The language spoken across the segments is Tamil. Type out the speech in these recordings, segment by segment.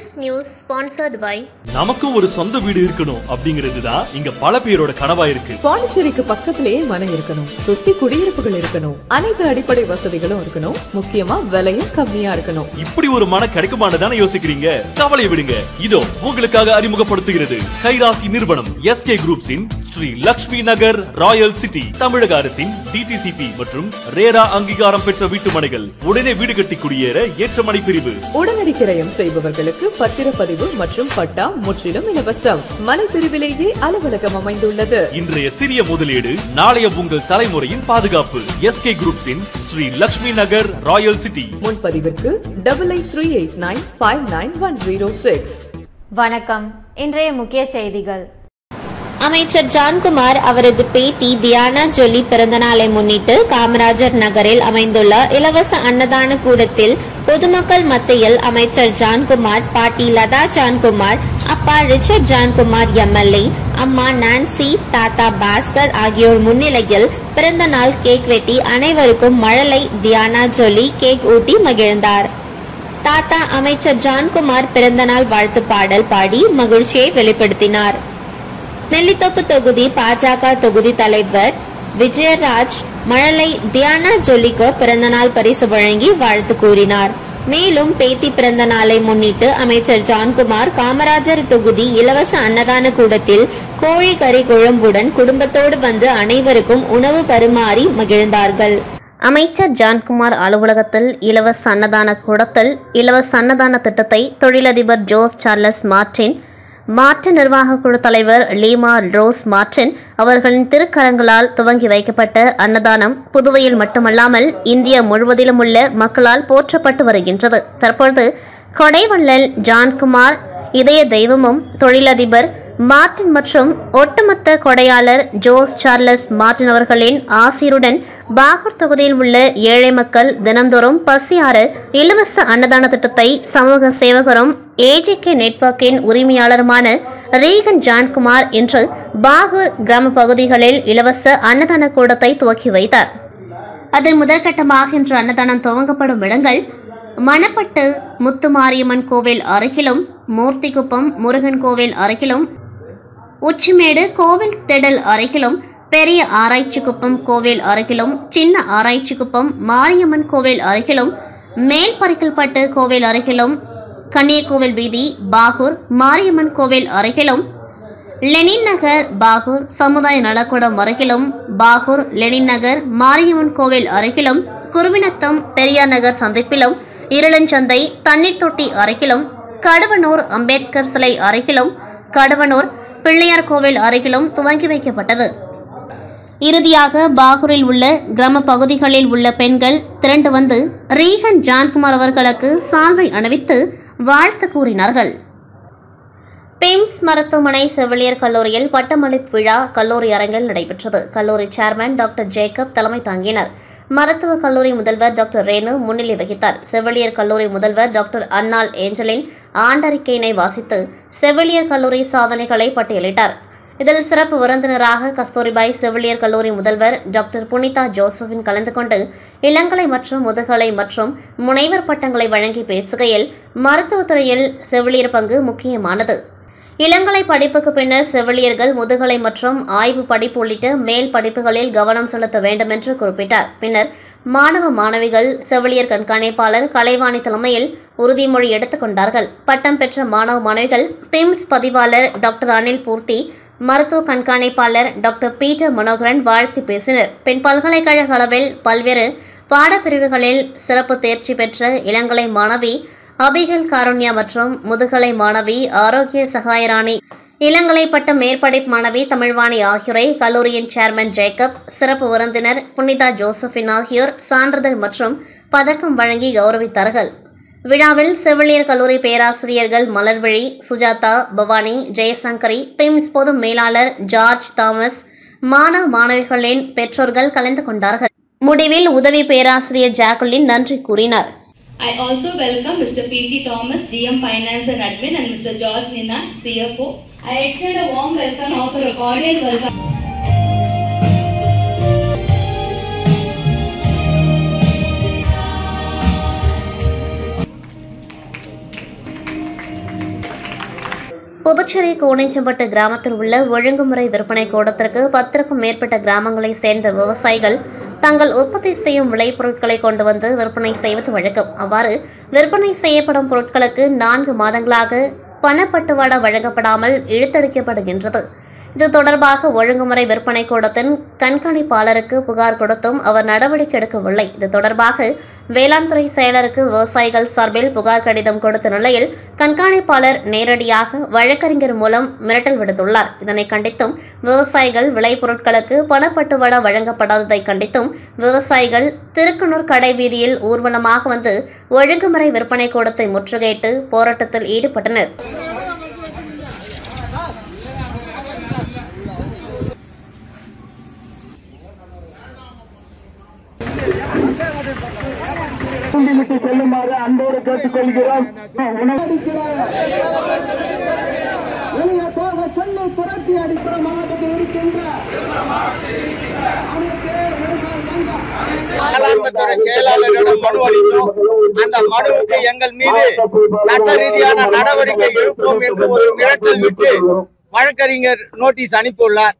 This news sponsored by நமக்கு ஒரு சொந்த வீடு இருக்கணும் அப்படிங்கிறதுதான் இங்க பல பேரோட கனவா இருக்கு. பாண்டிச்சேரிக்கு பக்கத்திலேயே மனை இருக்கணும், சுத்தி குடியிருப்புகள் இருக்கணும், அனைத்து அடிப்படை வசதிகளும் இருக்கணும், முக்கியமா விலையும் கம்மியா இருக்கணும். இப்படி ஒரு மன கிடைக்குமான்னு தானே யோசிக்கிறீங்க? கவலை விடுங்க, இதோ உங்களுக்காக அறிமுகப்படுத்துகிறது கைராசி நிறுவனம் SK Groups இன் ஸ்ரீ லக்ஷ்மி நகர் ராயல் சிட்டி. தமிழக அரசின் DTCP மற்றும் ரேரா அங்கீகாரம் பெற்ற வீட்டு மனைகள் உடனே வீடு கட்டி குடியேற ஏற்ற மனை பிரிவு. உடனடி கிரயம் செய்பவர்களுக்கு பத்திரப்பதிவு மற்றும் பட்டா முற்றிலும் இலவசம். மனை பிரிவிலேயே அலுவலகம் அமைந்துள்ளது. இன்றைய சிறிய முதலீடு நாளைய உங்கள் தலைமுறையின் பாதுகாப்பு. SK Groups இன் ஸ்ரீ லக்ஷ்மி நகர் ராயல் சிட்டி. முன்பதிவிற்கு 8838959106. வணக்கம். இன்றைய முக்கிய செய்திகள். அமைச்சர் ஜான்குமார் அவரது பேத்தி தியானா ஜொலி பிறந்தநாளை முன்னிட்டு காமராஜர் நகரில் அமைந்துள்ள இலவச அன்னதான கூடத்தில் பொதுமக்கள் மத்தியில் அமைச்சர் ஜான்குமார், பாட்டி லதா ஜான்குமார், அப்பா ரிச்சர்ட் ஜான்குமார் MLA, அம்மா நான்சி, தாத்தா பாஸ்கர் ஆகியோர் முன்னிலையில் பிறந்த நாள் கேக் வெட்டி அனைவருக்கும் மழலை தியானா ஜொலி கேக் ஊட்டி மகிழ்ந்தார். தாத்தா அமைச்சர் ஜான்குமார் பிறந்தநாள் வாழ்த்து பாடல் பாடி மகிழ்ச்சியை வெளிப்படுத்தினார். நெல்லித்தோப்பு தொகுதி பாஜக தொகுதி தலைவர் விஜயராஜ் மழலை தியானா ஜொலிக்கு பிறந்தநாள் பரிசு வழங்கி வாழ்த்து கூறினார். மேலும் பேத்தி பிறந்த நாளை முன்னிட்டு அமைச்சர் ஜான்குமார் காமராஜர் தொகுதி இலவச அன்னதான கூடத்தில் கோழி கறி குழம்புடன் குடும்பத்தோடு வந்து அனைவருக்கும் உணவு பரிமாறி மகிழ்ந்தார்கள். அமைச்சர் ஜான்குமார் அலுவலகத்தில் இலவச அன்னதான கூடத்தில் இலவச அன்னதான திட்டத்தை தொழிலதிபர் ஜோஸ் சார்லஸ் மார்டின் நிர்வாக குழு தலைவர் லீமா ரோஸ் மார்டின் அவர்களின் திருக்கரங்களால் துவங்கி வைக்கப்பட்ட அன்னதானம் புதுவையில் மட்டுமல்லாமல் இந்தியா முழுவதிலும் உள்ள மக்களால் போற்றப்பட்டு வருகின்றது. தற்பொழுது கொடைவள்ளல் ஜான்குமார் இதய தெய்வமும் தொழிலதிபர் மார்டின் மற்றும் ஒட்டுமொத்த கொடையாளர் ஜோஸ் சார்லஸ் மார்டின் அவர்களின் ஆசியுடன் பாகூர் தொகுதியில் உள்ள ஏழை மக்கள் தினந்தோறும் பசியார இலவச அன்னதான திட்டத்தை சமூக சேவகரும் AJK நெட்வொர்க்கின் உரிமையாளருமான ரீகன் ஜான்குமார் இன்று பாகூர் கிராம பகுதிகளில் இலவச அன்னதான கூடத்தை துவக்கி வைத்தார். அதன் முதற்கட்டமாக இன்று அன்னதானம் துவங்கப்படும் இடங்கள் மணப்பட்டு முத்துமாரியம்மன் கோவில் அருகிலும், மூர்த்திக்குப்பம் முருகன் கோவில் அருகிலும், உச்சிமேடு கோவில் திடல் அருகிலும், பெரிய ஆராய்ச்சிக்குப்பம் கோவில் அருகிலும், சின்ன ஆராய்ச்சிக்குப்பம் மாரியம்மன் கோவில் அருகிலும், மேல்பரிக்கல்பட்டு கோவில் அருகிலும், கன்னியக்கோவில் வீதி பாகூர் மாரியம்மன் கோவில் அருகிலும், லெனின் நகர் பாகூர் சமுதாய நலக்கூடம் அருகிலும், பாகூர் லெனின் நகர் மாரியம்மன் கோவில் அருகிலும், குருவினத்தம் பெரியார் நகர் சந்திப்பிலும், இருளஞ்சந்தை தண்ணீர் தொட்டி அருகிலும், கடுவனூர் அம்பேத்கர் சிலை அருகிலும், கடுவனூர் பிள்ளையார் கோவில் அருகிலும் துவங்கி வைக்கப்பட்டது. இறுதியாக பாகூரில் உள்ள கிராம பகுதிகளில் உள்ள பெண்கள் திரண்டு வந்து ரீகன் ஜான்குமார் அவர்களுக்கு சால்வை அணிவித்து வாழ்த்து கூறினார்கள். பிம்ஸ் மருத்துவமனை செவிலியர் கல்லூரியில் பட்டமளிப்பு விழா கல்லூரி அரங்கில் நடைபெற்றது. கல்லூரி சேர்மன் டாக்டர் ஜேக்கப் தலைமை தாங்கினார். மருத்துவக் கல்லூரி முதல்வர் டாக்டர் ரேணு முன்னிலை வகித்தார். செவிலியர் கல்லூரி முதல்வர் டாக்டர் அன்னாள் ஏஞ்சலின் ஆண்டறிக்கையினை வாசித்து செவிலியர் கல்லூரி சாதனைகளை பட்டியலிட்டார். இதில் சிறப்பு விருந்தினராக கஸ்தூரிபாய் செவிலியர் கல்லூரி முதல்வர் டாக்டர் புனிதா ஜோசபின் கலந்து கொண்டு இளங்கலை மற்றும் முதுகலை மற்றும் முனைவர் பட்டங்களை வழங்கி பேசுகையில் மருத்துவத்துறையில் செவிலியர் பங்கு முக்கியமானது. இளங்கலை படிப்புக்கு பின்னர் செவிலியர்கள் முதுகலை மற்றும் ஆய்வு படிப்பு உள்ளிட்ட மேல் படிப்புகளில் கவனம் செலுத்த வேண்டும் என்று குறிப்பிட்டார். பின்னர் மாணவ மாணவிகள் செவிலியர் கண்காணிப்பாளர் கலைவாணி தலைமையில் உறுதிமொழி எடுத்துக் கொண்டார்கள். பட்டம் பெற்ற மாணவ மாணவிகள் பிம்ஸ் பதிவாளர் டாக்டர் அனில் பூர்த்தி, மருத்துவ கண்காணிப்பாளர் டாக்டர் பீட்டர் மனோகரன் வாழ்த்து பேசினர். பின் பல்கலைக்கழக அளவில் பல்வேறு பாடப்பிரிவுகளில் சிறப்பு தேர்ச்சி பெற்ற இளங்கலை மாணவி அபிகல் காருண்யா மற்றும் முதுகலை மாணவி ஆரோக்கிய சகாயராணி, இளங்கலை பட்ட மேற்படிப்பு மாணவி தமிழ்வாணி ஆகியோரை கல்லூரியின் சேர்மன் ஜேக்கப், சிறப்பு விருந்தினர் புனிதா ஜோசபின் ஆகியோர் சான்றிதழ் மற்றும் பதக்கம் வழங்கி கௌரவித்தார்கள். விழாவில் செவிலியர் கல்லூரி பேராசிரியர்கள் மலர்விழி, சுஜாதா, பவானி, ஜெயசங்கரி, பிம்ஸ் பொது மேலாளர் ஜார்ஜ் தாமஸ், மாணவ மாணவிகளின் பெற்றோர்கள் கலந்து கொண்டார்கள். முடிவில் உதவி பேராசிரியர் ஜாக்குலின் நன்றி கூறினார். I also welcome Mr. P.G. Thomas, GM Finance and Admin, and Mr. George Nina, CFO. I extend a warm welcome, offer a cordial welcome. Puducherry கோணிச்சம்பட்டு கிராமத்தில் உள்ள ஒழுங்குமுறை விற்பனை கூடத்திற்கு 10க்கும் மேற்பட்ட கிராமங்களைச் சேர்ந்த விவசாயிகள் தங்கள் உற்பத்தி செய்யும் விளைபொருட்களை கொண்டு வந்து விற்பனை செய்வது வழக்கம். அவ்வாறு விற்பனை செய்யப்படும் பொருட்களுக்கு 4 மாதங்களாக பணப்பட்டுவாடா வழங்கப்படாமல் இழுத்தடிக்கப்படுகின்றது. இது தொடர்பாக ஒழுங்குமுறை விற்பனை கூடத்தின் கண்காணிப்பாளருக்கு புகார் கொடுத்தும் அவர் நடவடிக்கை எடுக்கவில்லை. இது தொடர்பாக வேளாண் துறை செயலருக்கு விவசாயிகள் சார்பில் புகார் கடிதம் கொடுத்த நிலையில் கண்காணிப்பாளர் நேரடியாக வழக்கறிஞர் மூலம் மிரட்டல் விடுத்துள்ளார். இதனை கண்டித்தும் விவசாயிகள் விளைபொருட்களுக்கு பணப்பட்டுவாடா வழங்கப்படாததை கண்டித்தும் விவசாயிகள் திருக்குனூர் கடைவீதியில் ஊர்வலமாக வந்து ஒழுங்குமுறை விற்பனை கூடத்தை முற்றுகையிட்டு போராட்டத்தில் ஈடுபட்டனர். செல்லுமாறு அன்போடு கேட்டுக்கொள்கிறோம். சென்னை புரட்சி அடிப்படை மாவட்டத்தில் இருக்கின்ற செயலாளரிடம் மனு அளித்தோம். அந்த மனுவுக்கு எங்கள் மீது சட்ட ரீதியான நடவடிக்கை எடுப்போம் என்று ஒரு மிரட்டல் விட்டு வழக்கறிஞர் நோட்டீஸ் அனுப்பியுள்ளார்.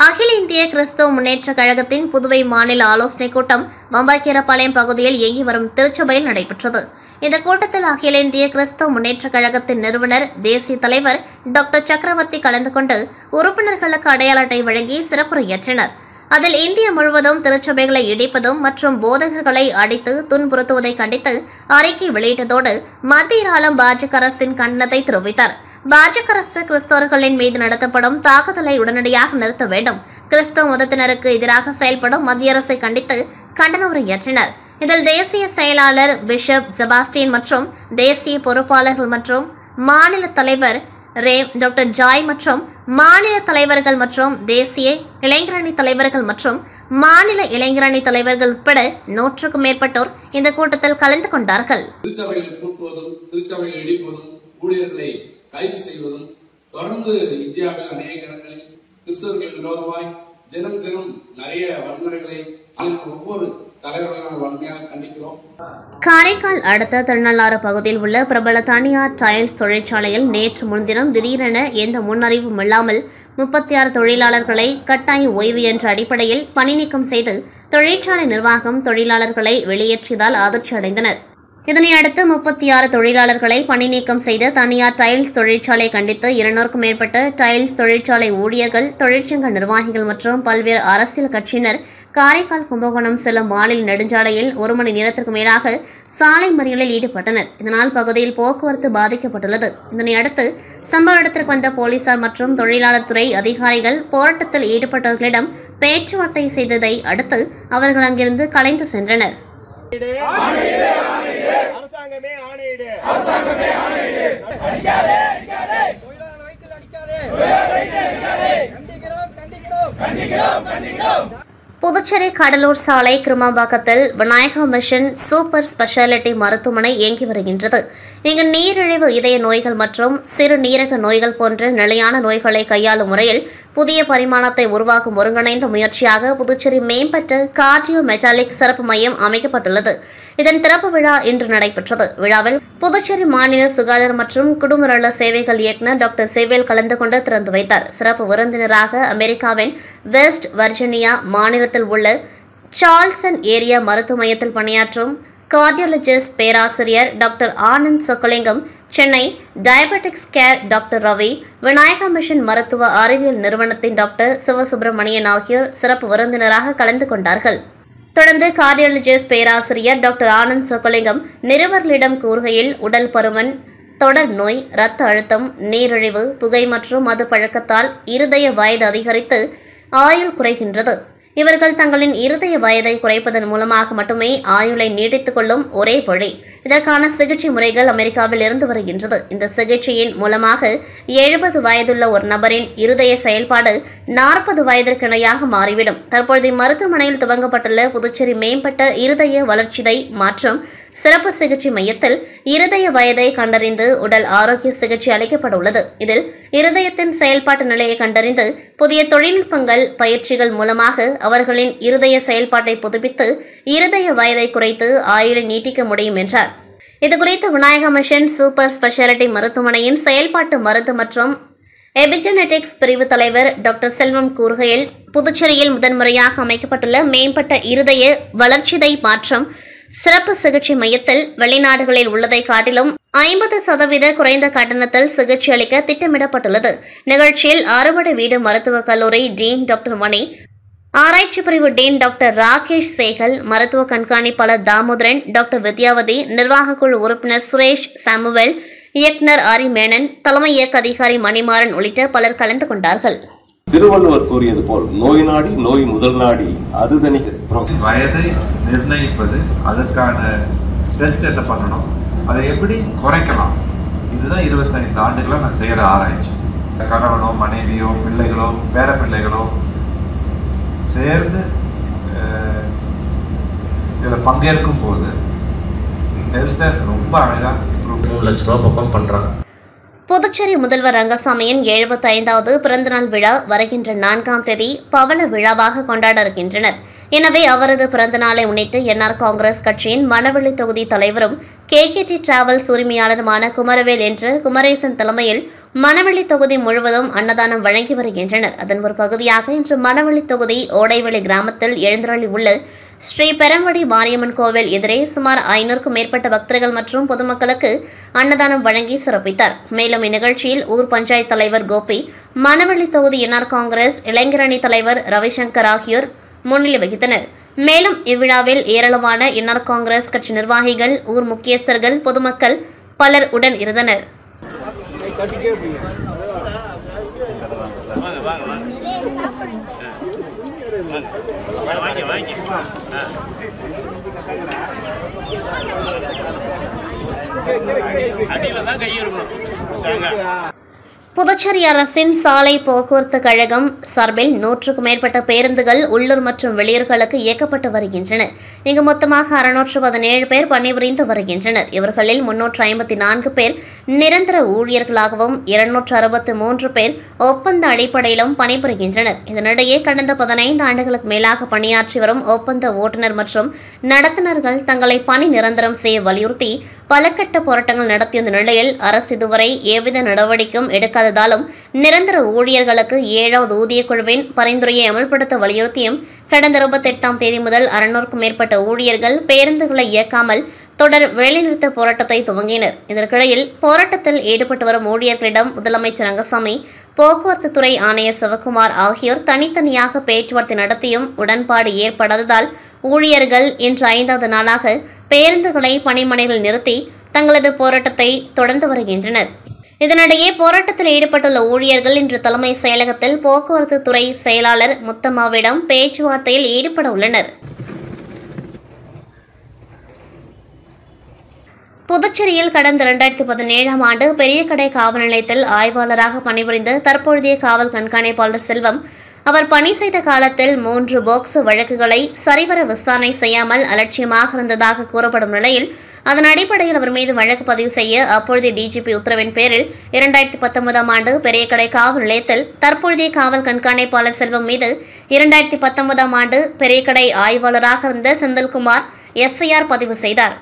அகில இந்திய கிறிஸ்தவ முன்னேற்ற கழகத்தின் புதுவை மாநில ஆலோசனைக் கூட்டம் மம்பாக்கீரபாளையம் பகுதியில் இயங்கி வரும் திருச்சபையில் நடைபெற்றது. இந்த கூட்டத்தில் அகில இந்திய கிறிஸ்தவ முன்னேற்ற கழகத்தின் நிறுவனர் தேசிய தலைவர் டாக்டர் சக்கரவர்த்தி கலந்து கொண்டு உறுப்பினர்களுக்கு அடையாள அட்டை வழங்கி சிறப்புரையாற்றினர். அதில் இந்தியா முழுவதும் திருச்சபைகளை இடிப்பதும் மற்றும் போதகர்களை அடித்து துன்புறுத்துவதை கண்டித்து அறிக்கை வெளியிட்டதோடு மத்திய ஆளும் பாஜக அரசின் கண்டனத்தை தெரிவித்தார். பாஜக அரசு கிறிஸ்தவர்களின் மீது நடத்தப்படும் தாக்குதலை உடனடியாக நிறுத்த வேண்டும், கிறிஸ்தவ மதத்தினருக்கு எதிராக செயல்படும் மத்திய அரசை கண்டித்து கண்டன உரையாற்றினர். இதில் தேசிய செயலாளர் பிஷப் செபாஸ்டியன் மற்றும் தேசிய பொறுப்பாளர்கள் மற்றும் மாநில தலைவர் டாக்டர் ஜாய் மற்றும் மாநில தலைவர்கள் மற்றும் தேசிய இளைஞரணி தலைவர்கள் மற்றும் மாநில இளைஞரணி தலைவர்கள் உட்பட 100க்கும் மேற்பட்டோர் இந்த கூட்டத்தில் கலந்து கொண்டார்கள். திருச்சபையில் இடிப்பதும் ஊழியர்களை கைது செய்வதும் தொடர்ந்து இந்தியாவில் அநேக இடங்களில் கிறிஸ்தவர்கள் விரோதமாய் தினம் தினம் நிறைய வன்முறைகளை ஒவ்வொரு தலைவர்களால் வன்மையாக கண்டிக்கிறோம். காரைக்கால் அடுத்த திருநள்ளாறு பகுதியில் உள்ள பிரபல தனியார் டைல்ஸ் தொழிற்சாலையில் நேற்று முன்தினம் திடீரென எந்த முன்னறிவும் இல்லாமல் 36 தொழிலாளர்களை கட்டாய ஓய்வு என்ற அடிப்படையில் பணி நீக்கம் செய்து தொழிற்சாலை நிர்வாகம் தொழிலாளர்களை வெளியேற்றியதால் அதிர்ச்சி அடைந்தனர். இதனையடுத்து 36 தொழிலாளர்களை பணி நீக்கம் செய்த தனியார் டைல்ஸ் தொழிற்சாலை கண்டித்து 200க்கும் மேற்பட்ட டைல்ஸ் தொழிற்சாலை ஊழியர்கள், தொழிற்சங்க நிர்வாகிகள் மற்றும் பல்வேறு அரசியல் கட்சியினர் காரைக்கால் கும்பகோணம் செல்லும் மாநில நெடுஞ்சாலையில் 1 மணி நேரத்திற்கு மேலாக சாலை மறியலில் ஈடுபட்டனர். இதனால் பகுதியில் போக்குவரத்து பாதிக்கப்பட்டுள்ளது. இதனையடுத்து சம்பவ இடத்திற்கு வந்த போலீசார் மற்றும் தொழிலாளர் துறை அதிகாரிகள் போராட்டத்தில் ஈடுபட்டவர்களிடம் பேச்சுவார்த்தை செய்ததை அடுத்து அவர்கள் அங்கிருந்து கலைந்து சென்றனர். புதுச்சேரி கடலூர் சாலை கிருமாம்பாக்கத்தில் விநாயகா மிஷன் சூப்பர் ஸ்பெஷாலிட்டி மருத்துவமனை இயங்கி வருகின்றது. இங்கு நீரிழிவு, இதய நோய்கள் மற்றும் சிறுநீரக நோய்கள் போன்ற நிலையான நோய்களை கையாளும் முறையில் புதிய பரிமாணத்தை உருவாக்கும் ஒருங்கிணைந்த முயற்சியாக புதுச்சேரி மேம்பட்ட கார்டியோ மெட்டாலிக் சிறப்பு மையம் அமைக்கப்பட்டுள்ளது. இதன் திறப்பு விழா இன்று நடைபெற்றது. விழாவில் புதுச்சேரி மாநில சுகாதார மற்றும் குடும்ப நல சேவைகள் இயக்குநர் டாக்டர் சேவேல் கலந்து கொண்டு திறந்து வைத்தார். சிறப்பு விருந்தினராக அமெரிக்காவின் வெஸ்ட் வர்ஜீனியா மாநிலத்தில் உள்ள சார்ல்சன் ஏரியா மருத்துவ மையத்தில் பணியாற்றும் கார்டியாலஜிஸ்ட் பேராசிரியர் doctor Anand Chockalingam, Chennai diabetics care doctor Ravi, Vinayaka mission மருத்துவ அறிவியல் நிறுவனத்தின் டாக்டர் சிவசுப்பிரமணியன் ஆகியோர் சிறப்பு விருந்தினராக கலந்து கொண்டார்கள். தொடர்ந்து கார்டியாலஜிஸ்ட் பேராசிரியர் டாக்டர் ஆனந்த் சொக்கலிங்கம் நிருபர்களிடம் கூறுகையில், உடல் பருமன், தொடர் நோய், இரத்த அழுத்தம், நீரிழிவு, புகை மற்றும் மது பழக்கத்தால் இருதய வயது அதிகரித்து ஆயுள் குறைகின்றது. இவர்கள் தங்களின் இருதய வயதை குறைப்பதன் மூலமாக மட்டுமே ஆயுளை நீடித்துக் கொள்ளும் ஒரே வழி. இதற்கான சிகிச்சை முறைகள் அமெரிக்காவில் இருந்து வருகின்றது. இந்த சிகிச்சையின் மூலமாக 70 வயதுள்ள ஒரு நபரின் இருதய செயல்பாடு 40 வயதிற்கு இணையாக மாறிவிடும். தற்பொழுது மருத்துவமனையில் துவங்கப்பட்டுள்ள புதுச்சேரி மேம்பட்ட இருதய வளர்ச்சிதை மற்றும் சிறப்பு சிகிச்சை மையத்தில் இருதய வயதை கண்டறிந்து உடல் ஆரோக்கிய சிகிச்சை அளிக்கப்பட உள்ளது. இதில் இருதயத்தின் செயல்பாட்டு நிலையை கண்டறிந்து புதிய தொழில்நுட்பங்கள், பயிற்சிகள் மூலமாக அவர்களின் இருதய செயல்பாட்டை புதுப்பித்து இருதய வயதை குறைத்து ஆயுளை நீட்டிக்க முடியும் என்றார். இதுகுறித்து விநாயகா மிஷன் சூப்பர் ஸ்பெஷாலிட்டி மருத்துவமனையின் செயல்பாட்டு மருந்து மற்றும் எபிஜெனெடிக்ஸ் பிரிவு தலைவர் டாக்டர் செல்வம் கூறுகையில், புதுச்சேரியில் முதன்முறையாக அமைக்கப்பட்டுள்ள மேம்பட்ட இருதய வளர்ச்சிதை மாற்றம் சிறப்பு சிகிச்சை மையத்தில் வெளிநாடுகளில் உள்ளதை காட்டிலும் 50% குறைந்த கட்டணத்தில் சிகிச்சை அளிக்க திட்டமிடப்பட்டுள்ளது. நிகழ்ச்சியில் அறுவடை வீடு மருத்துவக் கல்லூரி டீன் டாக்டர் மணி, ஆராய்ச்சி பிரிவு டீன் டாக்டர் ராகேஷ் சேகல், மருத்துவ கண்காணிப்பாளர் தாமோதரன், டாக்டர் வித்யாவதி, நிர்வாகக்குழு உறுப்பினர் சுரேஷ் சாமுவேல், இயக்குனர் ஆரி மேனன், தலைமை இயக்க அதிகாரி மணிமாறன் உள்ளிட்ட பலர் கலந்து கொண்டார்கள். திருவள்ளுவர் கூறியது போல் நோய் நாடி நோய் முதல் நாடி அது தனிக்கு வயதை நிர்ணயிப்பது, அதற்கான டெஸ்ட் என்ன பண்ணணும், அதை எப்படி குறைக்கலாம், இதுதான் 25 ஆண்டுகளா நான் செய்யற ஆராய்ச்சி. கணவனோ மனைவியோ பிள்ளைகளோ பேர பிள்ளைகளோ சேர்ந்து இதில் பங்கேற்கும் போது ஹெல்த்தை ரொம்ப அழகா 3 லட்சம் ரூபாய் பக்கம் பண்றாங்க. புதுச்சேரி முதல்வர் ரங்கசாமியின் 75வது பிறந்தநாள் விழா வருகின்ற 4ஆம் தேதி பவள விழாவாக கொண்டாட இருக்கின்றனர். எனவே அவரது பிறந்தநாளை முன்னிட்டு என்ஆர் காங்கிரஸ் கட்சியின் மணவெளி தொகுதி தலைவரும் கேகேடி டிராவல்ஸ் உரிமையாளருமான குமரவேல் என்ற குமரேசன் தலைமையில் மணவெளி தொகுதி முழுவதும் அன்னதானம் வழங்கி வருகின்றனர். அதன் ஒரு பகுதியாக இன்று மணவெளி தொகுதி ஓடைவெளி கிராமத்தில் எழுந்தருளி உள்ள ஸ்ரீ பெரம்படி மாரியம்மன் கோவில் எதிரே சுமார் 500க்கும் மேற்பட்ட பக்தர்கள் மற்றும் பொதுமக்களுக்கு அன்னதானம் வழங்கி சிறப்பித்தார். மேலும் இந்நிகழ்ச்சியில் ஊர் பஞ்சாயத்து தலைவர் கோபி, மணவெளி தொகுதி என்ஆர் காங்கிரஸ் இளைஞரணி தலைவர் ரவிசங்கர் ஆகியோர் முன்னிலை வகித்தனர். மேலும் இவ்விழாவில் ஏராளமான என்ஆர் காங்கிரஸ் கட்சி நிர்வாகிகள், ஊர் முக்கியஸ்தர்கள், பொதுமக்கள் பலர் உடன் இருந்தனர். புதுச்சேரி அரசின் சாலை போக்குவரத்து கழகம் சார்பில் 100க்கும் மேற்பட்ட பேருந்துகள் உள்ளூர் மற்றும் வெளியூர்களுக்கு இயக்கப்பட்டு வருகின்றன. இங்கு மொத்தமாக 617 பேர் பணிபுரிந்து வருகின்றனர். இவர்களில் 354 பேர் நிரந்தர ஊழியர்களாகவும் 263 பேர் ஒப்பந்த அடிப்படையிலும் பணிபுரிகின்றனர். இதனிடையே கடந்த 15 ஆண்டுகளுக்கு மேலாக பணியாற்றி வரும் ஒப்பந்த ஓட்டுநர் மற்றும் நடத்துனர்கள் தங்களை பணி நிரந்தரம் செய்ய வலியுறுத்தி பல கட்ட போராட்டங்கள் நடத்திய நிலையில் அரசு இதுவரை எவ்வித நடவடிக்கையும் எடுக்காததாலும் நிரந்தர ஊழியர்களுக்கு 7வது ஊதியக் குழுவின் பரிந்துரையை அமல்படுத்த வலியுறுத்தியும் கடந்த 28ஆம் தேதி முதல் 600க்கும் மேற்பட்ட ஊழியர்கள் பேருந்துகளை இயக்காமல் தொடர் வேலைநிறுத்த போராட்டத்தை துவங்கினர். இதற்கிடையில் போராட்டத்தில் ஈடுபட்டு வரும் ஊழியர்களிடம் முதலமைச்சர் ரங்கசாமி, போக்குவரத்து துறை ஆணையர் சிவக்குமார் ஆகியோர் தனித்தனியாக பேச்சுவார்த்தை நடத்தியும் உடன்பாடு ஏற்படாததால் ஊழியர்கள் இன்று 5வது நாளாக பேருந்துகளை பணிமனையில் நிறுத்தி தங்களது போராட்டத்தை தொடர்ந்து வருகின்றனர். இதனிடையே போராட்டத்தில் ஈடுபட்டுள்ள ஊழியர்கள் இன்று தலைமை செயலகத்தில் போக்குவரத்து துறை செயலாளர் முத்தம்மாவிடம் பேச்சுவார்த்தையில் ஈடுபட உள்ளனர். புதுச்சேரியில் கடந்த 2017ஆம் ஆண்டு பெரியகடை காவல் நிலையத்தில் ஆய்வாளராக பணிபுரிந்த தற்பொழுதைய காவல் கண்காணிப்பாளர் செல்வம், அவர் பணி செய்த காலத்தில் 3 போக்சோ வழக்குகளை சரிவர விசாரணை செய்யாமல் அலட்சியமாக இருந்ததாக கூறப்படும் நிலையில் அதன் அடிப்படையில் அவர் மீது வழக்கு பதிவு செய்ய அப்பொழுதைய டிஜிபி உத்தரவின் பேரில் 2019ஆம் ஆண்டு பெரியகடை காவல் நிலையத்தில் தற்பொழுதைய காவல் கண்காணிப்பாளர் செல்வம் மீது 2019ஆம் ஆண்டு பெரியகடை ஆய்வாளராக இருந்த செந்தில்குமார் எஃப்ஐஆர் பதிவு செய்தார்.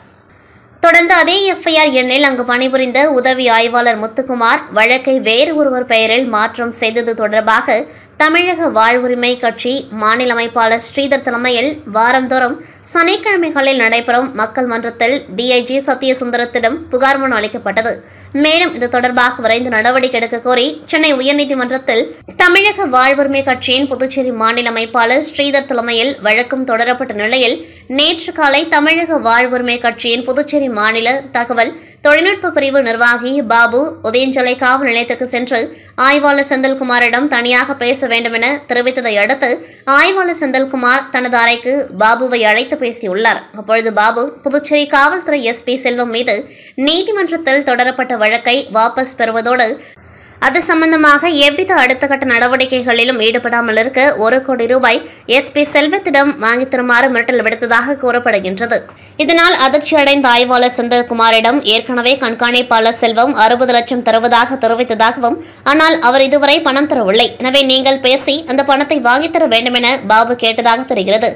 தொடர்ந்து அதே எஃப்ஐஆர் எண்ணில் அங்கு பணிபுரிந்த உதவி ஆய்வாளர் முத்துக்குமார் வழக்கை வேறு ஒருவர் பெயரில் மாற்றம் செய்தது தொடர்பாக தமிழக வாழ்வுரிமை கட்சி மாநில அமைப்பாளர் ஸ்ரீதர் தலைமையில் வாரந்தோறும் சனிக்கிழமைகளில் நடைபெறும் மக்கள் மன்றத்தில் டிஐஜி சத்யசுந்தரத்திடம் புகார் மனு அளிக்கப்பட்டது. மேலும் இது தொடர்பாக விரைந்து நடவடிக்கை எடுக்க கோரி சென்னை உயர்நீதிமன்றத்தில் தமிழக வாழ்வுரிமை கட்சியின் புதுச்சேரி மாநில அமைப்பாளர் ஸ்ரீதர் தலைமையில் வழக்கும் தொடரப்பட்ட நிலையில் நேற்று காலை தமிழக வாழ்வுரிமை கட்சியின் புதுச்சேரி மாநில தகவல் தொழில்நுட்ப பிரிவு நிர்வாகி பாபு உதயஞ்சலை காவல் நிலையத்திற்கு சென்று ஆய்வாளர் செந்தில்குமாரிடம் தனியாக பேச வேண்டும் என தெரிவித்ததை அடுத்து ஆய்வாளர் செந்தில்குமார் தனது அறைக்கு பாபுவை அழைத்து பேசியுள்ளார். அப்பொழுது பாபு புதுச்சேரி காவல்துறை எஸ்பி செல்வம் மீது நீதிமன்றத்தில் தொடரப்பட்ட வழக்கை வாபஸ் பெறுவதோடு அது சம்பந்தமாக எவ்வித அடுத்த கட்ட நடவடிக்கைகளிலும் ஈடுபடாமல் இருக்க 1 கோடி ரூபாய் எஸ்பி செல்வத்திடம் வாங்கி தருமாறு மிரட்டல் விடுத்ததாக கூறப்படுகின்றது. இதனால் அதிர்ச்சி அடைந்த ஆய்வாளர் செந்தில்குமாரிடம் ஏற்கனவே கண்காணிப்பாளர் செல்வம் 60 லட்சம் தருவதாக தெரிவித்ததாகவும், ஆனால் அவர் இதுவரை பணம் தரவில்லை, எனவே நீங்கள் பேசி அந்த பணத்தை வாங்கித்தர வேண்டும் என பாபு கேட்டதாக தெரிகிறது.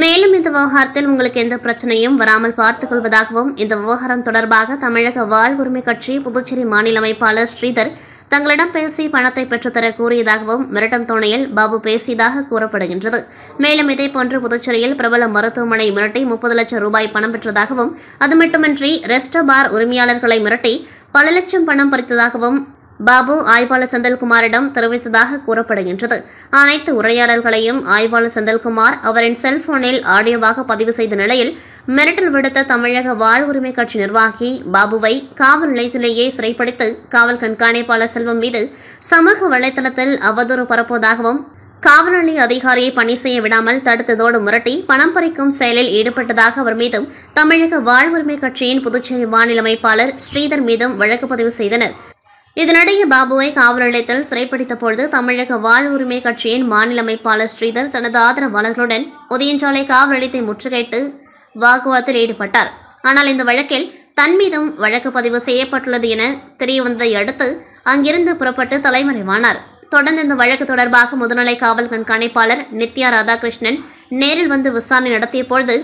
மேலும் இந்த விவகாரத்தில் உங்களுக்கு எந்த பிரச்சனையும் வராமல் பார்த்துக் கொள்வதாகவும், இந்த விவகாரம் தொடர்பாக தமிழக வாழ்வுரிமை கட்சி புதுச்சேரி மாநில அமைப்பாளர் ஸ்ரீதர் தங்களிடம் பேசி பணத்தை பெற்றுத்தர கூறியதாகவும் மிரட்டும் தோணையில் பாபு பேசியதாக கூறப்படுகின்றது. மேலும் இதேபோன்று புதுச்சேரியில் பிரபல மருத்துவமனை மிரட்டி 30 லட்சம் ரூபாய் பணம் பெற்றதாகவும், அது மட்டுமின்றி ரெஸ்டோ பார் உரிமையாளர்களை மிரட்டி பல லட்சம் பணம் பறித்ததாகவும் பாபு ஆய்வாளர் செந்தில்குமாரிடம் தெரிவித்ததாக கூறப்படுகின்றது. அனைத்து உரையாடல்களையும் ஆய்வாளர் செந்தில்குமார் அவரின் செல்போனில் ஆடியோவாக பதிவு செய்த நிலையில் மிரட்டல் விடுத்த தமிழக வாழ்வுரிமை கட்சி நிர்வாகி பாபுவை காவல் நிலையத்திலேயே சிறைப்பிடித்து காவல் கண்காணிப்பாளர் செல்வம் மீது சமூக வலைதளத்தில் அவதூறு பரப்புவதாகவும், காவல் நிலைய அதிகாரியை பணி செய்ய விடாமல் தடுத்ததோடு மிரட்டி பணம் பறிக்கும் செயலில் ஈடுபட்டதாக அவர் மீதும் தமிழக வாழ்வுரிமை கட்சியின் புதுச்சேரி மாநில அமைப்பாளர் ஸ்ரீதர் மீதும் வழக்கு பதிவு செய்தனர். இதனிடையே பாபுவை காவல் நிலையத்தில் சிறைப்பிடித்த பொழுது தமிழக வாழ்வுரிமை கட்சியின் மாநில அமைப்பாளர் ஸ்ரீதர் தனது ஆதரவாளர்களுடன் உதயஞ்சாலை காவல் நிலையத்தை முற்றுகையிட்டு வாக்குவாதத்தில் ஈடுபட்டார். ஆனால் இந்த வழக்கில் தன் மீதும் வழக்கு பதிவு செய்யப்பட்டுள்ளது என தெரியவந்ததை அடுத்து அங்கிருந்து புறப்பட்டு தலைமறைவானார். தொடர்ந்து இந்த வழக்கு தொடர்பாக முதுநிலை காவல் கண்காணிப்பாளர் நித்யா ராதாகிருஷ்ணன் நேரில் வந்து விசாரணை நடத்திய பொழுது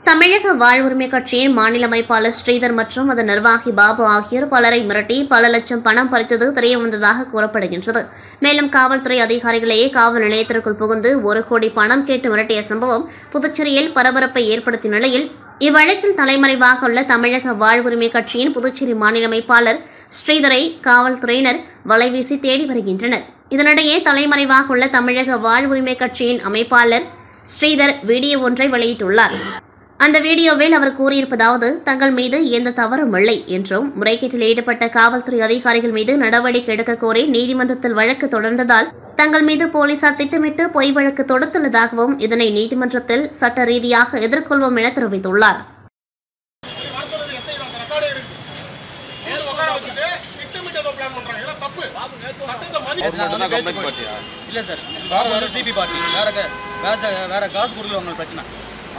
தமிழக வாழ்வுரிமை கட்சியின் மாநில அமைப்பாளர் ஸ்ரீதர் மற்றும் அதன் நிர்வாகி பாபு ஆகியோர் பலரை மிரட்டி பல லட்சம் பணம் பறித்தது தெரியவந்ததாக கூறப்படுகின்றது. மேலும் காவல்துறை அதிகாரிகளையே காவல் நிலையத்திற்குள் புகுந்து 1 கோடி பணம் கேட்டு மிரட்டிய சம்பவம் புதுச்சேரியில் பரபரப்பை ஏற்படுத்திய நிலையில் இவ்வழக்கில் தலைமறைவாக உள்ள தமிழக வாழ்வுரிமை கட்சியின் புதுச்சேரி மாநில அமைப்பாளர் ஸ்ரீதரை காவல்துறையினர் வலைவீசி தேடி வருகின்றனர். இதனிடையே தலைமறைவாக உள்ள தமிழக வாழ்வுரிமை கட்சியின் அமைப்பாளர் ஸ்ரீதர் வீடியோ ஒன்றை வெளியிட்டுள்ளார். அந்த வீடியோவில் அவர் கூறியிருப்பதாவது, தங்கள் மீது எந்த தவறும் இல்லை என்றும் முறைகேட்டில் ஈடுபட்ட காவல்துறை அதிகாரிகள் மீது நடவடிக்கை எடுக்க கோரி நீதிமன்றத்தில் வழக்கு தொடர்ந்ததால் தங்கள் மீது போலீசார் திட்டமிட்டு பொய் வழக்கு தொடுத்துள்ளதாகவும், இதனை நீதிமன்றத்தில் சட்ட ரீதியாக எதிர்கொள்வோம் என தெரிவித்துள்ளார்.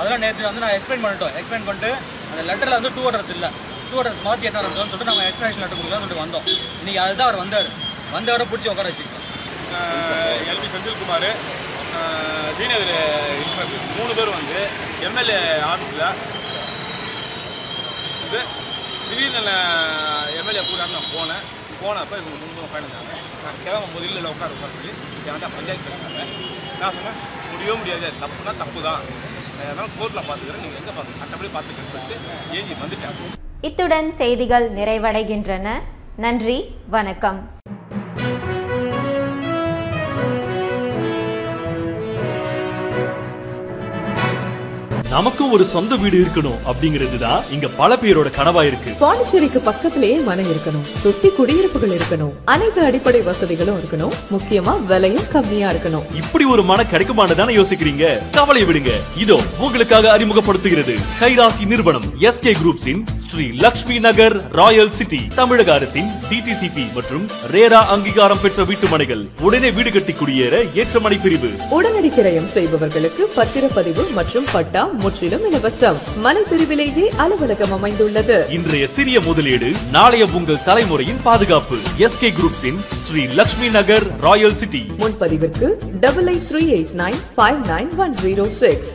அதெல்லாம் நேற்று வந்து நான் எக்ஸ்பிளைன் பண்ணிட்டு அந்த லெட்டரில் வந்து 2 அட்ரஸ் இல்லை, 2 அட்ரஸ் மாற்றி எட்டான்னு சொல்லிட்டு நம்ம எக்ஸ்பிளேஷன் லெட்டர் கொடுக்கலாம்னு சொல்லிட்டு வந்தோம். இன்றைக்கி அதுதான் அவர் வந்தவரை பிடிச்சி உட்கார வச்சுருக்கோம். எல்பி செந்தில்குமார், தீனகர் இன்ஸ்பெக்டர் 3 பேர் வந்து எம்எல்ஏ ஆஃபீஸில் இது திடீர்னு எம்எல்ஏ கூட நான் போனப்போ இவங்க முன்பு உட்காந்துருந்தாங்க. நான் கிளம்ப முதலில் உட்கார சொல்லி என்கிட்ட பஞ்சாயத்து பேசுனாங்க. நான் சொன்னேன் முடியாது, தப்புனா தப்பு தான், அதனால் கோர்ட்டில் பார்த்துக்கிறேன், நீங்கள் எங்கே பார்த்து சட்டப்படி பார்த்துக்கிறேன்னு சொல்லிட்டு ஏஞ்சி வந்துட்டாங்க. இத்துடன் செய்திகள் நிறைவடைகின்றன. நன்றி, வணக்கம். நமக்கும் ஒரு சொந்த வீடு இருக்கணும் அப்படிங்கிறது தான் இங்க பல பேரோட கனவா இருக்கு. பாண்டிச்சேரிக்கு பக்கத்திலேயே மனம் இருக்கணும், சுத்தி குடியிருப்புகள் இருக்கணும், அனைத்து அடிப்படை வசதிகளும் இருக்கணும், முக்கியமா விலையும் கம்மியா இருக்கணும். இப்படி ஒரு மன கிடைக்குமான்னு தானே யோசிக்கிறீங்க? கவலை விடுங்க, இதோ உங்களுக்காக அறிமுகப்படுத்துகிறது கைராசி நிறுவனம் SK குரூப்ஸின் ஸ்ரீ லக்ஷ்மி நகர் ராயல் சிட்டி. தமிழக அரசின் DTCP மற்றும் ரேரா அங்கீகாரம் பெற்ற வீட்டுமனைகள், உடனே வீடு கட்டி குடியேற ஏற்ற மனை பிரிவு, உடனடி கிரயம் செய்பவர்களுக்கு பத்திரப்பதிவு மற்றும் பட்டா முற்றிலும் இலவசம். மனை பிரிவிலேயே அலுவலகம் அமைந்துள்ளது. இன்றைய சிறிய முதலீடு நாளைய உங்கள் தலைமுறையின் பாதுகாப்பு. SK குரூப்ஸின் ஸ்ரீ லக்ஷ்மி நகர் ராயல் சிட்டி. முன்பதிவிற்கு 8838959106.